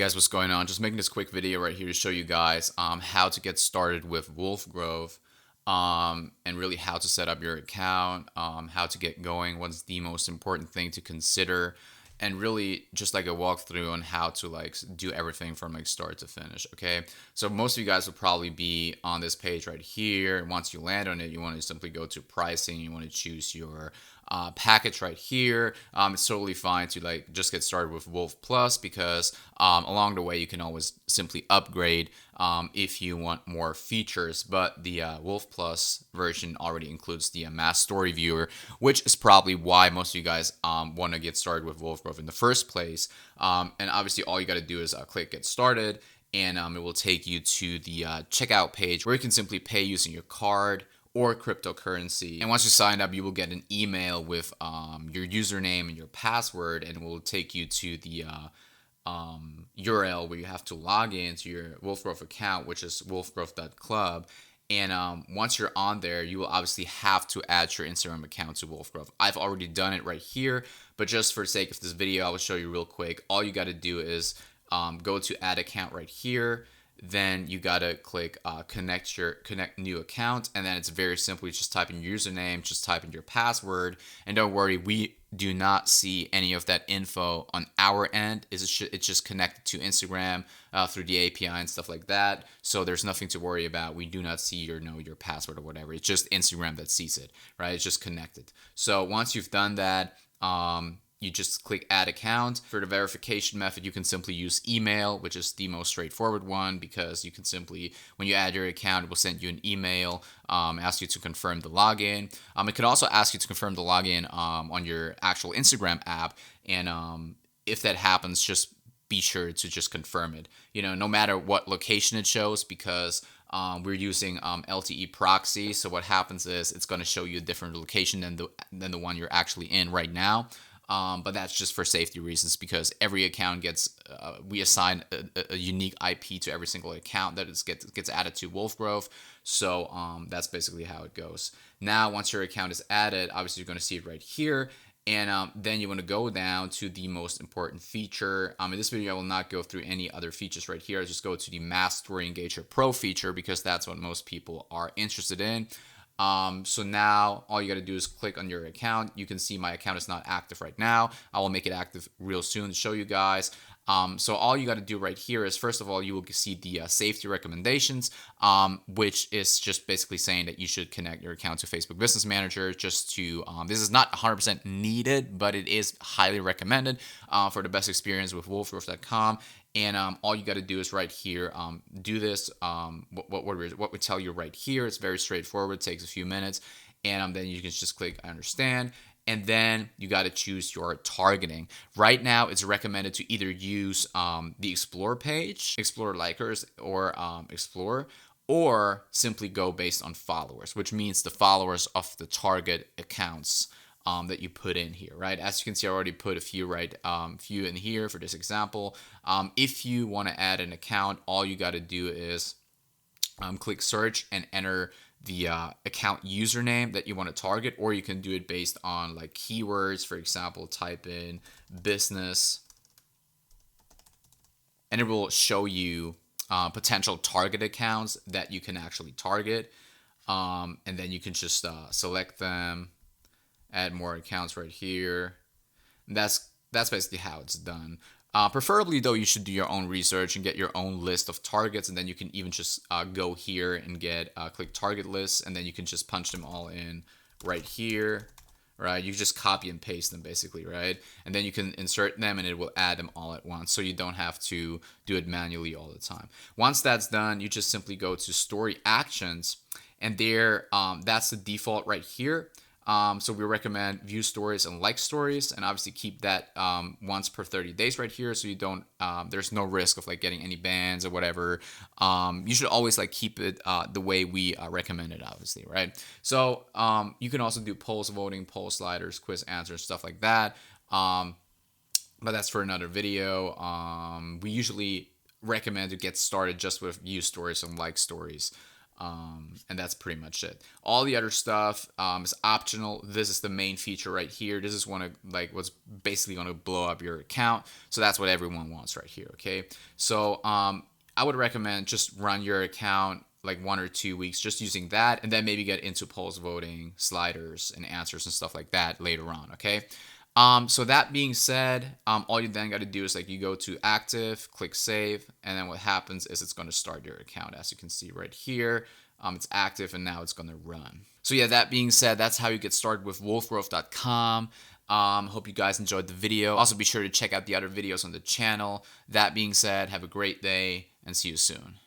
Hey guys, what's going on? Just making this quick video right here to show you guys how to get started with Wolfgrowth, and really how to set up your account, how to get going, what's the most important thing to consider, and really just like a walkthrough on how to do everything from like start to finish. Okay, so most of you guys will probably be on this page right here. Once you land on it, you want to simply go to pricing. You want to choose your package right here. It's totally fine to like just get started with Wolf Plus because along the way you can always simply upgrade if you want more features. But the Wolf Plus version already includes the mass story viewer, which is probably why most of you guys want to get started with Wolfgrowth in the first place. And obviously all you got to do is click get started, and it will take you to the checkout page where you can simply pay using your card or cryptocurrency. And once you sign up, you will get an email with your username and your password, and it will take you to the URL where you have to log into your Wolfgrowth account, which is wolfgrowth.club. And once you're on there, you will obviously have to add your Instagram account to Wolfgrowth. I've already done it right here, but just for the sake of this video, I will show you real quick. All you got to do is go to add account right here. Then you gotta click connect new account, and then it's very simple. You just type in your username, just type in your password, and don't worry, we do not see any of that info on our end. It's just connected to Instagram through the API and stuff like that. So there's nothing to worry about. We do not see your password or whatever. It's just Instagram that sees it, right? It's just connected. So once you've done that, you just click add account. For the verification method, you can simply use email, which is the most straightforward one, because you can simply, when you add your account, it will send you an email, ask you to confirm the login. It can also ask you to confirm the login on your actual Instagram app, and if that happens, just be sure to just confirm it. No matter what location it shows, because we're using LTE proxy. So what happens is it's going to show you a different location than the one you're actually in right now. But that's just for safety reasons, because every account gets, we assign a unique IP to every single account that gets added to Wolfgrowth. So that's basically how it goes. Now, once your account is added, obviously you're going to see it right here. And then you want to go down to the most important feature. In this video, I will not go through any other features right here. I'll just go to the Mass Story Engager Pro feature, because that's what most people are interested in. So now all you got to do is click on your account. You can see my account is not active right now. I will make it active real soon to show you guys. So all you got to do right here is, first of all, you will see the safety recommendations, which is just basically saying that you should connect your account to Facebook Business Manager just to, this is not 100% needed, but it is highly recommended for the best experience with wolfgrowth.com. And all you got to do is right here, do this, what we tell you right here. It's very straightforward, takes a few minutes, and then you can just click I understand. And then you got to choose your targeting. Right now, it's recommended to either use the Explore page, Explore Likers, or Explore, or simply go based on followers, which means the followers of the target accounts that you put in here, right? As you can see, I already put a few few in here for this example. If you want to add an account, all you got to do is click search and enter the account username that you want to target, or you can do it based on like keywords. For example, type in business, and it will show you potential target accounts that you can actually target, and then you can just select them, add more accounts right here. And that's basically how it's done. Preferably though, you should do your own research and get your own list of targets, and then you can even just go here and get click target lists, and then you can just punch them all in right here, right? You just copy and paste them basically, right? And then you can insert them and it will add them all at once, so you don't have to do it manually all the time. Once that's done, you just simply go to story actions, and there that's the default right here. So we recommend view stories and like stories, and obviously keep that once per 30 days right here, so you don't, there's no risk of like getting any bans or whatever. You should always like keep it the way we recommend it, obviously, right? So you can also do polls voting, poll sliders, quiz answers, stuff like that. But that's for another video. We usually recommend to get started just with view stories and like stories. And that's pretty much it. All the other stuff is optional. This is the main feature right here. This is what's basically going to blow up your account. So that's what everyone wants right here. Okay. So I would recommend just run your account like 1 or 2 weeks just using that, and then maybe get into polls voting, sliders, and answers and stuff like that later on. Okay. So that being said, all you then got to do is like you go to active, click save, and then what happens is it's going to start your account. As you can see right here, it's active and now it's going to run. So yeah, that being said, that's how you get started with wolfgrowth.com. Hope you guys enjoyed the video. Also be sure to check out the other videos on the channel. That being said, have a great day and see you soon.